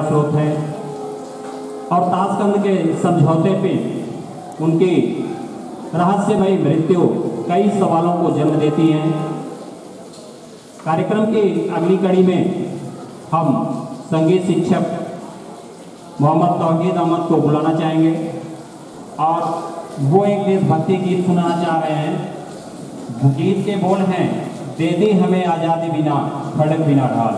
स्रोत है और ताशकंद के समझौते पे उनकी रहस्यमयी मृत्यु कई सवालों को जन्म देती है। कार्यक्रम की अगली कड़ी में हम संगीत शिक्षक मोहम्मद तौहीद अहमद को बुलाना चाहेंगे और वो एक देशभक्ति गीत सुनाना चाह रहे हैं। गीत के बोल हैं, दे दी हमें आज़ादी बिना खड़क बिना ढाल।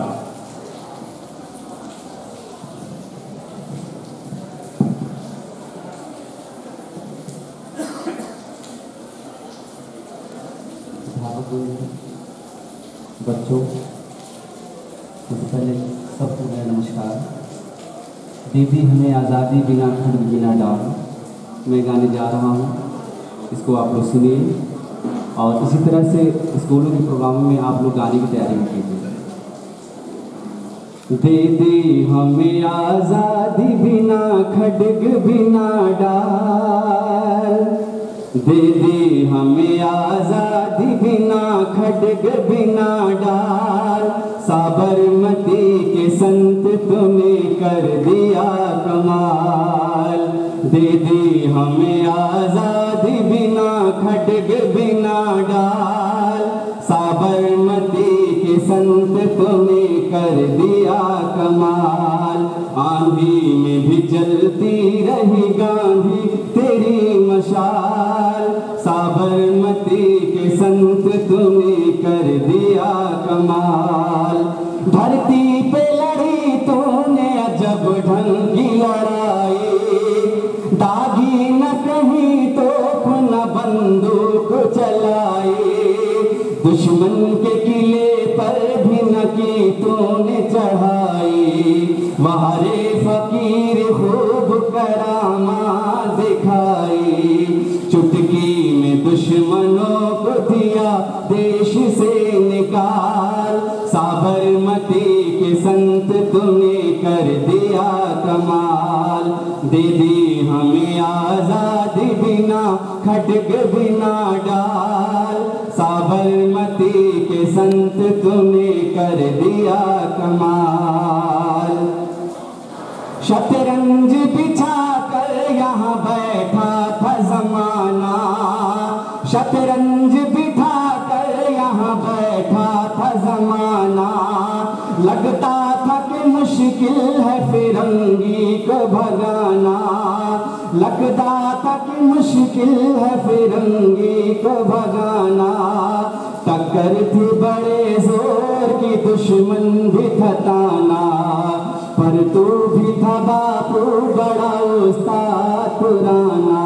बच्चों, सबसे पहले सबको मेरा नमस्कार। दीदी हमें आज़ादी बिना खड़क बिना डाल मैं गाने जा रहा हूँ, इसको आप लोग सुनिए और इसी तरह से स्कूलों के प्रोग्रामों में आप लोग गाने की तैयारी भी कीजिए। दे दी हमें आज़ादी बिना खड़क बिना डाल, दे दी हमें आज़ादी बिना खड़क बिना डाल। साबरमती के संत तूने कर दिया कमाल, दे दी हमें आज़ादी बिना खड़क बिना डाल। साबरमती के संत तूने कर दिया कमाल। आंधी में भी चलती रही गांधी तेरी मशाल, साबरमती के संत तूने कर दिया कमाल। धरती पे लड़ी तूने अजब ढंग की लड़ाई, दागी न कहीं तोप न बंदूक चलाई। दुश्मन के किले पर भी न की तूने चढ़ाई, वहारे फकीर खूब करामात दिखाई। चुटकी में दुश्मनों को दिया देश से निकाल, साबरमती के संत तूने कर दिया कमाल। दे दी हमें आज़ादी बिना खड़क बिना डाल, साबरमती के संत तूने कर दिया कमाल। शतरंज बिछा कर यहाँ बैठा था जमाना, शतरंज बिठा कर यहाँ बैठा था जमाना। लगता था कि मुश्किल है फिरंगी को भगाना, लगता था कि मुश्किल है फिरंगी को भगाना। टक्कर थी बड़े जोर की दुश्मन भी थताना, पर तू भी था बापू बड़ा उस्ताद पुराना।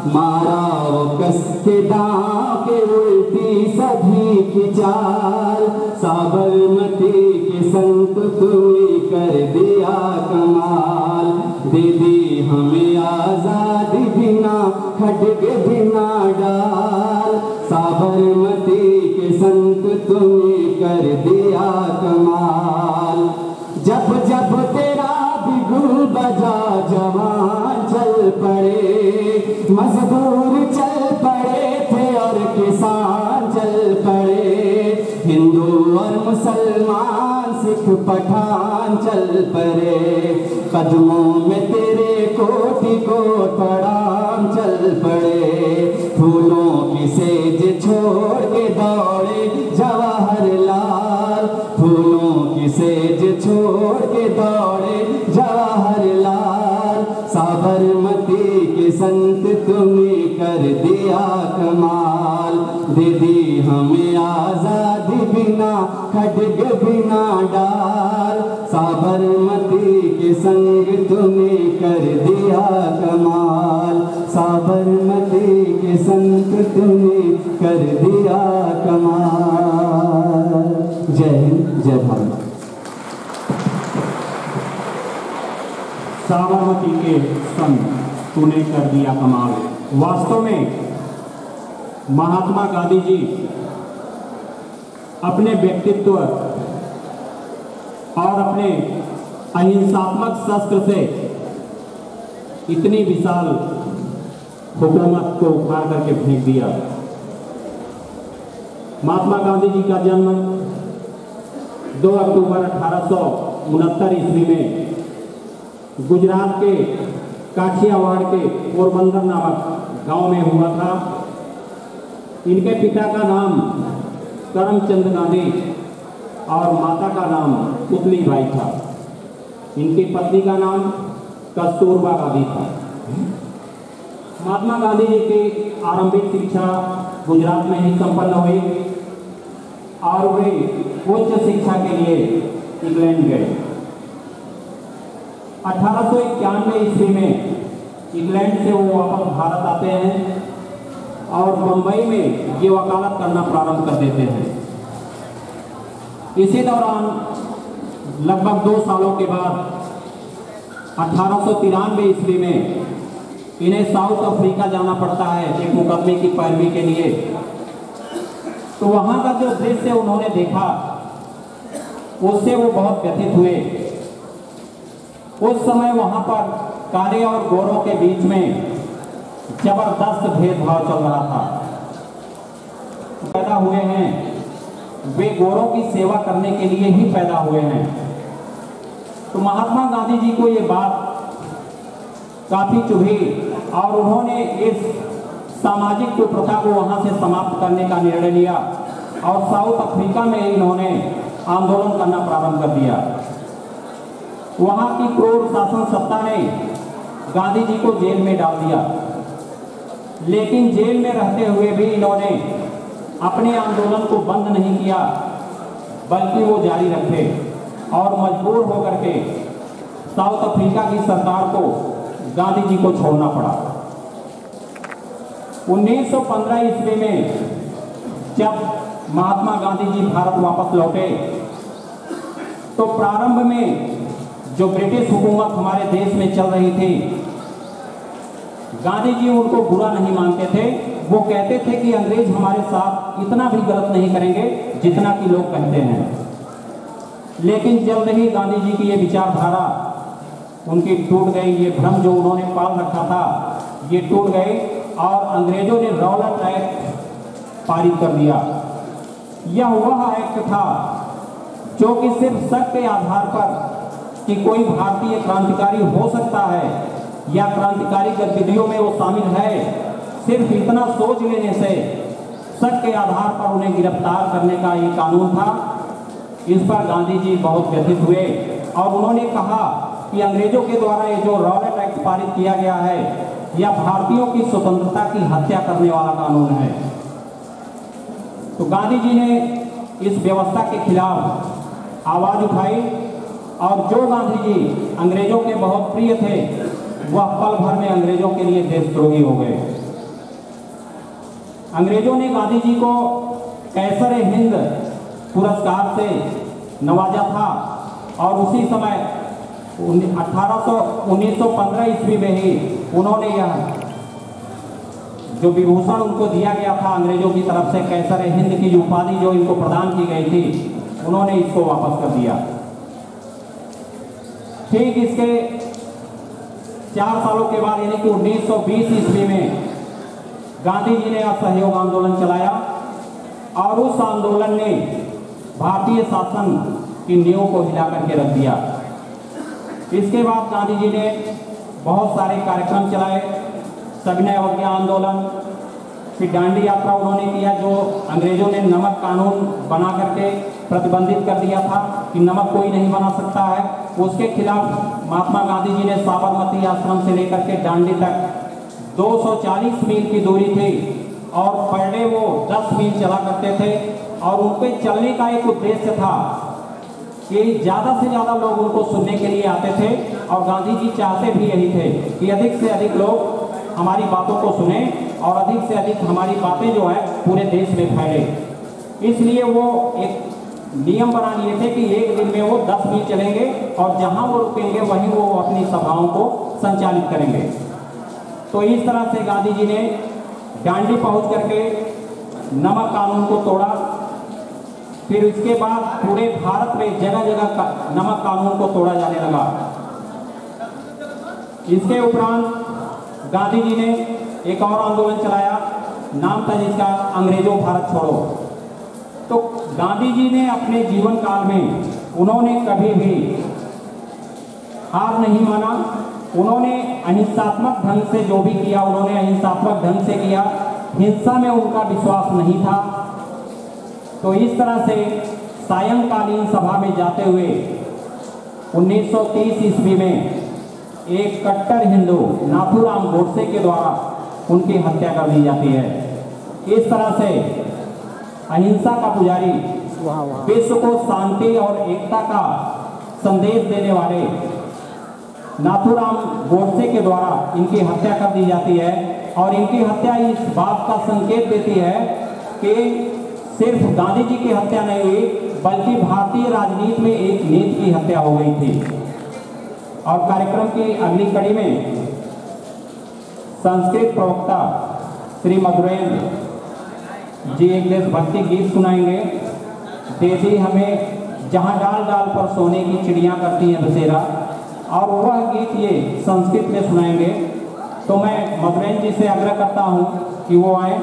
मारा वो कस के दांव के उल्टी सभी की चाल, साबरमती के संत तूने कर दिया कमाल। दे दी हमें आज़ादी बिना खड़क बिना डाल, साबरमती के संत तूने कर दिया कमाल। जब जब तेरा बिगुल बजा जवान चल पड़े, मजदूर चल पड़े थे और किसान चल पड़े। हिंदू और मुसलमान सिख पठान चल पड़े, कदमों में तेरे कोटि कोट प्रणाम चल पड़े। फूलों की सेज छोड़ के दौड़े जवाहरलाल, फूलों की सेज छोड़ के दौड़े जवाहरलाल। साबरमती के संत तूने कर दिया कमाल। दे दी हमें आज़ादी बिना खड़क बिना डाल, साबरमती के संग तूने कर दिया कमाल। साबरमती के संग तूने कर दिया कमाल। जय हिंद, जय भारत। साबरमती के संग तूने कर दिया कमाल। वास्तव में महात्मा गांधी जी अपने व्यक्तित्व और अपने अहिंसात्मक शस्त्र से इतनी विशाल हुकूमत को उखाड़ करके फेंक दिया। महात्मा गांधी जी का जन्म 2 अक्टूबर 1869 ईस्वी में गुजरात के काठियावाड़ के पोरबंदर नामक गांव में हुआ था। इनके पिता का नाम करमचंद गांधी और माता का नाम पुतलीबाई था। इनकी पत्नी का नाम कस्तूरबा गांधी था। महात्मा गांधी जी की आरंभिक शिक्षा गुजरात में ही संपन्न हुई और वे उच्च शिक्षा के लिए इंग्लैंड गए। 1891 ईस्वी में इंग्लैंड से वो वापस भारत आते हैं और मुंबई में ये वकालत करना प्रारंभ कर देते हैं। इसी दौरान लगभग 2 सालों के बाद 1893 ईस्वी में इन्हें साउथ अफ्रीका जाना पड़ता है एक मुकदमे की पैरवी के लिए। तो वहाँ का जो दृश्य उन्होंने देखा उससे वो बहुत व्यथित हुए। उस समय वहाँ पर काले और गोरों के बीच में जबरदस्त भेदभाव चल रहा था। पैदा हुए हैं, वे गोरों की सेवा करने के लिए ही पैदा हुए हैं। तो महात्मा गांधी जी को ये बात काफी चुभी और उन्होंने इस सामाजिक कुप्रथा को वहां से समाप्त करने का निर्णय लिया और साउथ अफ्रीका में इन्होंने आंदोलन करना प्रारंभ कर दिया। वहां की क्रूर शासन सत्ता ने गांधी जी को जेल में डाल दिया, लेकिन जेल में रहते हुए भी इन्होंने अपने आंदोलन को बंद नहीं किया, बल्कि वो जारी रखे और मजबूर होकर के साउथ अफ्रीका की सरकार को गांधी जी को छोड़ना पड़ा। 1915 ईस्वी में जब महात्मा गांधी जी भारत वापस लौटे तो प्रारंभ में जो ब्रिटिश हुकूमत हमारे देश में चल रही थी, गांधी जी उनको बुरा नहीं मानते थे। वो कहते थे कि अंग्रेज हमारे साथ इतना भी गलत नहीं करेंगे जितना कि लोग कहते हैं। लेकिन जल्द ही गांधी जी की ये विचारधारा उनकी टूट गई। ये भ्रम जो उन्होंने पाल रखा था ये टूट गई और अंग्रेजों ने रॉलेट एक्ट पारित कर दिया। यह वह एक्ट था जो कि सिर्फ शक के आधार पर कि कोई भारतीय क्रांतिकारी हो सकता है या क्रांतिकारी गतिविधियों में वो शामिल है, सिर्फ इतना सोच लेने से शक के आधार पर उन्हें गिरफ्तार करने का ये कानून था। इस पर गांधी जी बहुत व्यथित हुए और उन्होंने कहा कि अंग्रेजों के द्वारा ये जो रॉलेट एक्ट पारित किया गया है यह भारतीयों की स्वतंत्रता की हत्या करने वाला कानून है। तो गांधी जी ने इस व्यवस्था के खिलाफ आवाज उठाई और जो गांधी जी अंग्रेजों के बहुत प्रिय थे वह पल भर में अंग्रेजों के लिए देशद्रोही हो गए। अंग्रेजों ने गांधी जी को कैसर-ए-हिंद पुरस्कार से नवाजा था और उसी समय 1915 ईस्वी में ही उन्होंने यह जो विभूषण उनको दिया गया था अंग्रेजों की तरफ से, कैसर-ए-हिंद की उपाधि जो इनको प्रदान की गई थी, उन्होंने इसको वापस कर दिया। ठीक इसके 4 सालों के बाद यानी कि 1920 ईस्वी में गांधी जी ने असहयोग आंदोलन चलाया और उस आंदोलन ने भारतीय शासन की नींव को हिला करके रख दिया। इसके बाद गांधी जी ने बहुत सारे कार्यक्रम चलाए, सविनय अवज्ञा आंदोलन, फिर दांडी यात्रा उन्होंने किया जो अंग्रेजों ने नमक कानून बना करके प्रतिबंधित कर दिया था कि नमक कोई नहीं बना सकता है। उसके खिलाफ महात्मा गांधी जी ने साबरमती आश्रम से लेकर के दांडी तक 240 मील की दूरी थी और पर डे वो 10 मील चला करते थे और उनके चलने का एक उद्देश्य था कि ज़्यादा से ज़्यादा लोग उनको सुनने के लिए आते थे और गांधी जी चाहते भी यही थे कि अधिक से अधिक लोग हमारी बातों को सुने और अधिक से अधिक हमारी बातें जो है पूरे देश में फैले। इसलिए वो एक नियम बना लिए थे कि एक दिन में वो 10 मील चलेंगे और जहां वो रुकेंगे वहीं वो अपनी सभाओं को संचालित करेंगे। तो इस तरह से गांधी जी ने दांडी पहुंच करके नमक कानून को तोड़ा। फिर इसके बाद पूरे भारत में जगह जगह नमक कानून को तोड़ा जाने लगा। इसके उपरांत गांधी जी ने एक और आंदोलन चलाया, नाम था जिसका अंग्रेजों भारत छोड़ो। तो गांधी जी ने अपने जीवन काल में उन्होंने कभी भी हार नहीं माना। उन्होंने अहिंसात्मक ढंग से जो भी किया उन्होंने अहिंसात्मक ढंग से किया, हिंसा में उनका विश्वास नहीं था। तो इस तरह से सायंकालीन सभा में जाते हुए 1930 ईस्वी में एक कट्टर हिंदू नाथूराम गोडसे के द्वारा उनकी हत्या कर दी जाती है। इस तरह से अहिंसा का पुजारी, विश्व को शांति और एकता का संदेश देने वाले नाथूराम गोडसे के द्वारा इनकी हत्या कर दी जाती है। और इनकी हत्या इस बात का संकेत देती है कि सिर्फ गांधी जी की हत्या नहीं हुई, बल्कि भारतीय राजनीति में एक नीच की हत्या हो गई थी। और कार्यक्रम की अगली कड़ी में संस्कृत प्रवक्ता श्री मधुरेंद्र जी एक देशभक्ति गीत सुनाएंगे। देवी हमें जहाँ डाल डाल पर सोने की चिड़ियाँ करती हैं बसेरा, और वह गीत ये संस्कृत में सुनाएंगे। तो मैं मधुरेंद्र जी से आग्रह करता हूँ कि वो आए।